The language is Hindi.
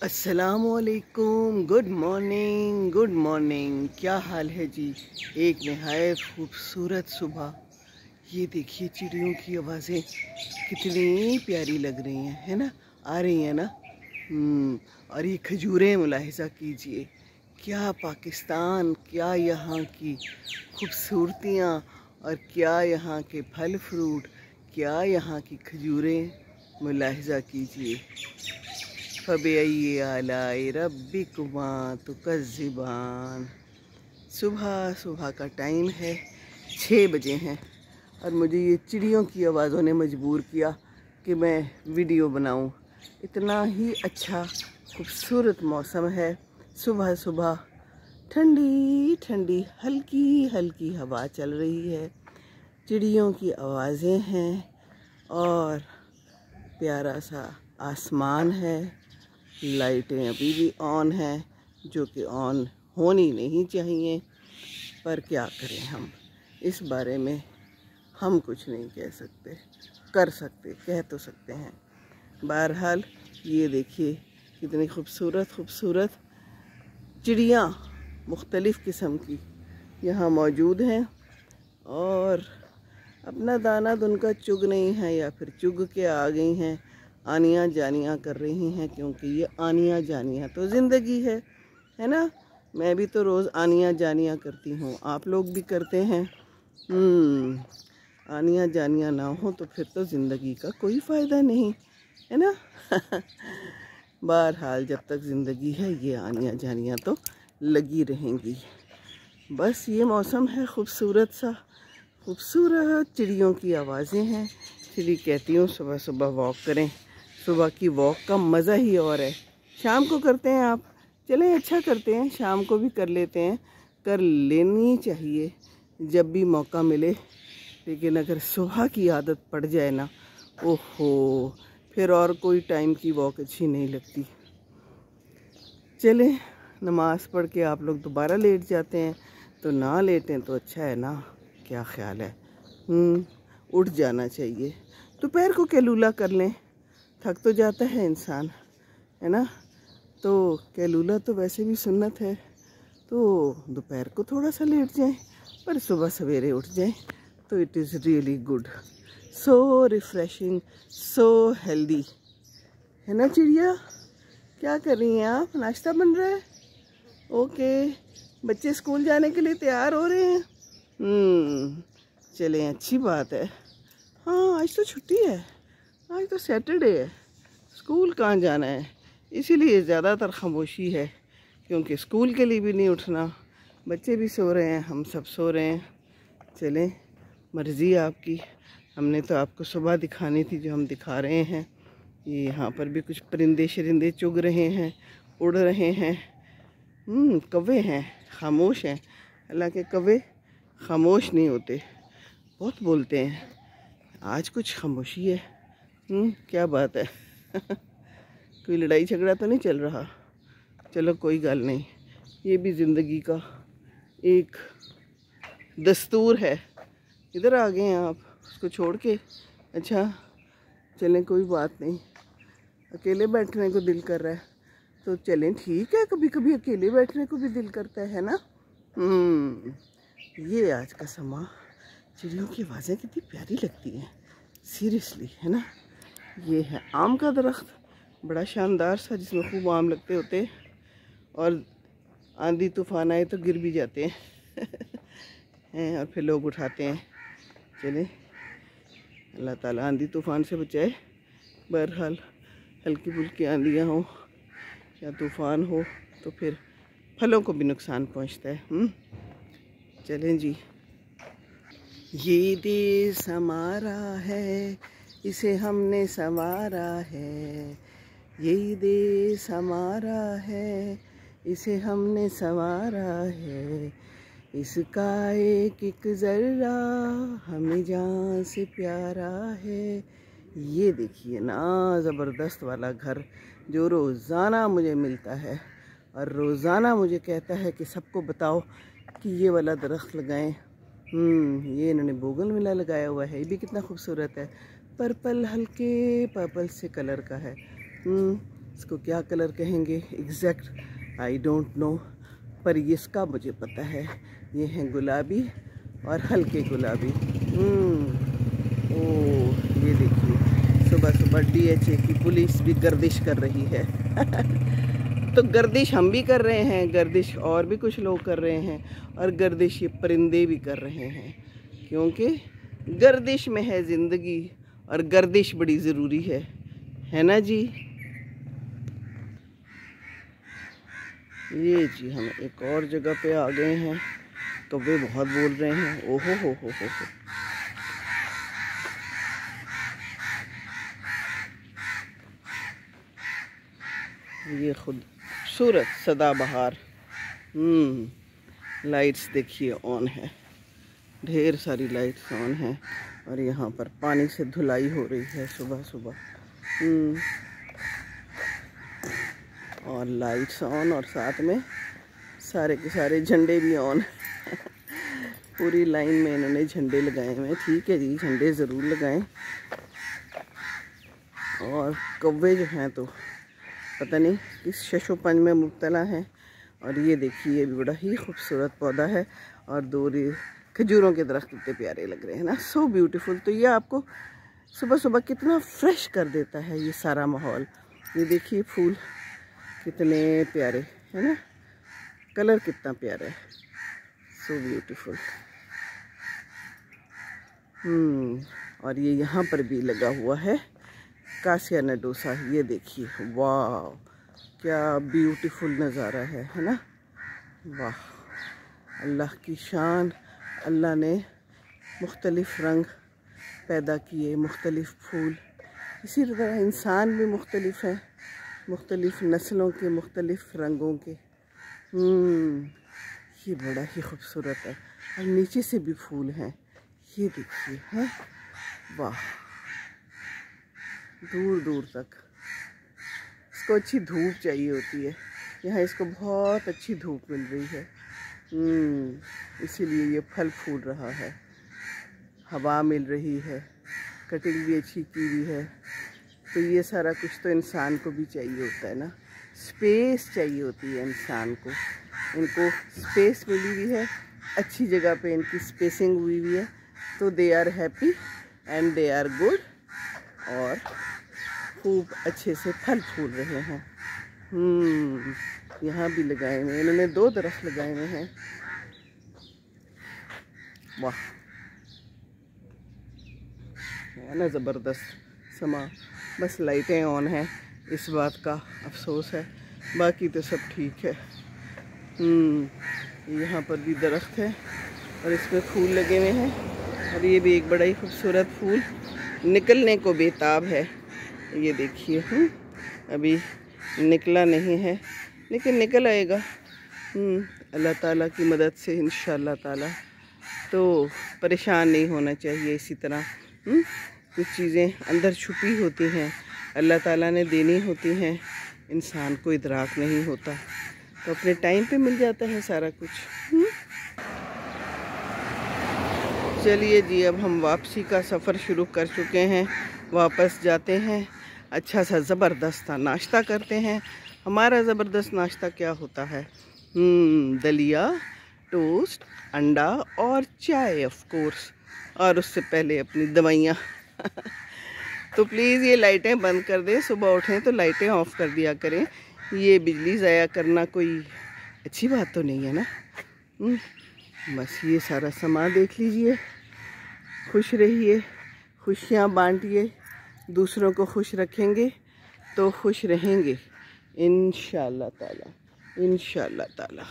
अस्सलामुअलैकुम, गुड मॉर्निंग। क्या हाल है जी। एक नहायत खूबसूरत सुबह। ये देखिए चिड़ियों की आवाज़ें कितनी प्यारी लग रही हैं, है ना, आ रही हैं ना। और ये खजूरें मुलाहिज़ा कीजिए, क्या पाकिस्तान, क्या यहाँ की खूबसूरतियाँ और क्या यहाँ के फल फ्रूट, क्या यहाँ की खजूरें मुलाहिज़ा कीजिए। फ़बिअय्यि आलाइ रब्बिकुमा तुकज़्ज़िबान। सुबह सुबह का टाइम है, 6 बजे हैं और मुझे ये चिड़ियों की आवाज़ों ने मजबूर किया कि मैं वीडियो बनाऊं। इतना ही अच्छा खूबसूरत मौसम है। सुबह सुबह ठंडी ठंडी हल्की हल्की हवा चल रही है, चिड़ियों की आवाज़ें हैं और प्यारा सा आसमान है। लाइटें अभी भी ऑन हैं, जो कि ऑन होनी नहीं चाहिए, पर क्या करें हम, इस बारे में हम कुछ नहीं कह सकते। कह तो सकते हैं। बहरहाल ये देखिए कितनी खूबसूरत चिड़ियाँ मुख्तलिफ़ किस्म की यहाँ मौजूद हैं और अपना दाना उनका चुग नहीं है या फिर चुग के आ गई हैं, आनियाँ जानियाँ कर रही हैं, क्योंकि ये आनियाँ जानियाँ तो ज़िंदगी है ना। मैं भी तो रोज़ आनियाँ जानियाँ करती हूँ, आप लोग भी करते हैं। आनियाँ जानियाँ ना हो तो फिर तो ज़िंदगी का कोई फ़ायदा नहीं, है ना। बहरहाल जब तक ज़िंदगी है ये आनियाँ जानियाँ तो लगी रहेंगी। बस ये मौसम है खूबसूरत चिड़ियों की आवाज़ें हैं। इसलिए कहती हूँ सुबह सुबह वॉक करें। सुबह की वॉक का मज़ा ही और है। शाम को करते हैं आप, चलें अच्छा करते हैं, शाम को भी कर लेते हैं, कर लेनी चाहिए जब भी मौका मिले। लेकिन अगर सुबह की आदत पड़ जाए ना, ओहो, फिर और कोई टाइम की वॉक अच्छी नहीं लगती। चलें, नमाज़ पढ़ के आप लोग दोबारा लेट जाते हैं तो ना लेटें तो अच्छा है ना। क्या ख्याल है? उठ जाना चाहिए। दोपहर को कैलूला कर लें, थक तो जाता है इंसान, है ना। तो कैलूला तो वैसे भी सुन्नत है, तो दोपहर को थोड़ा सा लेट जाएं पर सुबह सवेरे उठ जाएं तो it is really good, so refreshing, so healthy, है ना। चिड़िया क्या कर रही हैं आप? नाश्ता बन रहा है? ओके, बच्चे स्कूल जाने के लिए तैयार हो रहे हैं। चलें, अच्छी बात है। हाँ, आज तो छुट्टी है, आज तो सैटरडे है, स्कूल कहाँ जाना है, इसीलिए ज़्यादातर खामोशी है, क्योंकि स्कूल के लिए भी नहीं उठना, बच्चे भी सो रहे हैं, हम सब सो रहे हैं। चलें, मर्ज़ी आपकी। हमने तो आपको सुबह दिखानी थी जो हम दिखा रहे हैं। ये यहाँ पर भी कुछ परिंदे शरिंदे चुग रहे हैं, उड़ रहे हैं। कौवे हैं, खामोश हैं। हालांकि कौवे खामोश नहीं होते, बहुत बोलते हैं। आज कुछ खामोशी है। क्या बात है। कोई लड़ाई झगड़ा तो नहीं चल रहा? चलो कोई गल नहीं, ये भी ज़िंदगी का एक दस्तूर है। इधर आ गए हैं आप उसको छोड़ के? अच्छा चलें, कोई बात नहीं, अकेले बैठने को दिल कर रहा है तो चलें, ठीक है, कभी कभी अकेले बैठने को भी दिल करता है ना। ये आज का समा, चिड़ियों की आवाज़ें कितनी प्यारी लगती हैं, सीरियसली, है ना। ये है आम का दरख्त, बड़ा शानदार सा, जिसमें खूब आम लगते होते और आंधी तूफान आए तो गिर भी जाते हैं और फिर लोग उठाते हैं। चलें, अल्लाह ताला आंधी तूफान से बचाए। बहरहाल हल्की फुल्की आंधियाँ हो या तूफ़ान हो तो फिर फलों को भी नुकसान पहुंचता है। चलें जी। ये देश हमारा है, इसे हमने संवारा है, ये देश हमारा है, इसे हमने संवारा है, इसका एक एक ज़र्रा हमें जान से प्यारा है। ये देखिए ना, ज़बरदस्त वाला घर जो रोज़ाना मुझे मिलता है और रोज़ाना मुझे कहता है कि सबको बताओ कि ये वाला दरख्त लगाएं। ये इन्होंने बोगनविला लगाया हुआ है, ये भी कितना खूबसूरत है, पर्पल, हल्के पर्पल से कलर का है। इसको क्या कलर कहेंगे एग्जैक्ट आई डोंट नो, पर इसका मुझे पता है ये हैं गुलाबी और हल्के गुलाबी। ओह ये देखिए, सुबह सुबह DHA की पुलिस भी गर्दिश कर रही है। तो गर्दिश हम भी कर रहे हैं, गर्दिश और भी कुछ लोग कर रहे हैं, और गर्दिश ये परिंदे भी कर रहे हैं, क्योंकि गर्दिश में है ज़िंदगी और गर्दिश बड़ी ज़रूरी है ना जी। ये जी हम एक और जगह पे आ गए हैं, कौवे बहुत बोल रहे हैं। ओहो हो। ये खूबसूरत सदाबहार। लाइट्स देखिए ऑन है, ढेर सारी लाइट्स ऑन है, और यहाँ पर पानी से धुलाई हो रही है सुबह सुबह। और लाइट्स ऑन, और साथ में सारे के सारे झंडे भी ऑन। पूरी लाइन में इन्होंने झंडे लगाए हुए हैं। ठीक है जी, झंडे ज़रूर लगाएं। और कौवे जो हैं तो पता नहीं किस शशोपंज में मुब्तला हैं। और ये देखिए, ये भी बड़ा ही खूबसूरत पौधा है, और दो खजूरों के दरख्त कितने प्यारे लग रहे हैं ना, सो ब्यूटीफुल। तो ये आपको सुबह सुबह कितना फ्रेश कर देता है ये सारा माहौल। ये देखिए फूल कितने प्यारे है ना, कलर कितना प्यारा है, सो ब्यूटीफुल। और ये यहाँ पर भी लगा हुआ है कासिया नडोसा। ये देखिए, वाह क्या ब्यूटीफुल नज़ारा है ना। वाह, अल्लाह की शान। अल्लाह ने मुख्तलिफ़ रंग पैदा किए, मुख्तलिफ़ फूल। इसी तरह इंसान भी मुख्तलिफ़ हैं, मुख्तलिफ़ नस्लों के, मुख्तलिफ़ रंगों के। ये बड़ा ही खूबसूरत है, और नीचे से भी फूल हैं, ये देखिए हैं। वाह, दूर दूर तक। इसको अच्छी धूप चाहिए होती है, यहाँ इसको बहुत अच्छी धूप मिल रही है। इसीलिए ये फल फूल रहा है, हवा मिल रही है, कटिंग भी अच्छी की हुई है। तो ये सारा कुछ तो इंसान को भी चाहिए होता है ना, स्पेस चाहिए होती है इंसान को। इनको स्पेस मिली हुई है, अच्छी जगह पे इनकी स्पेसिंग हुई हुई है, तो they are happy and they are good, और खूब अच्छे से फल फूल रहे हैं। यहाँ भी लगाए हुए, इन्होंने 2 दरख्त लगाए हुए हैं। वाह, है ना ज़बरदस्त समा। बस लाइटें ऑन हैं, इस बात का अफसोस है, बाकी तो सब ठीक है। यहाँ पर भी दरख्त है, और इसमें फूल लगे हुए हैं, और ये भी एक बड़ा ही खूबसूरत फूल निकलने को बेताब है। ये देखिए, अभी निकला नहीं है, लेकिन निकल आएगा अल्लाह ताला की मदद से इंशाअल्लाह ताला। तो परेशान नहीं होना चाहिए। इसी तरह कुछ चीज़ें अंदर छुपी होती हैं, अल्लाह ताला ने देनी होती हैं, इंसान को इदराक नहीं होता, तो अपने टाइम पे मिल जाता है सारा कुछ। चलिए जी, अब हम वापसी का सफ़र शुरू कर चुके हैं, वापस जाते हैं। अच्छा सा ज़बरदस्त नाश्ता करते हैं। हमारा ज़बरदस्त नाश्ता क्या होता है? दलिया, टोस्ट, अंडा और चाय ऑफ कोर्स, और उससे पहले अपनी दवाइयाँ। तो प्लीज़ ये लाइटें बंद कर दें, सुबह उठें तो लाइटें ऑफ़ कर दिया करें। ये बिजली ज़ाया करना कोई अच्छी बात तो नहीं है ना। बस ये सारा सामान देख लीजिए। खुश रहिए, खुशियाँ बांटिए, दूसरों को खुश रखेंगे तो खुश रहेंगे इंशाअल्लाह ताला, इंशाअल्लाह ताला।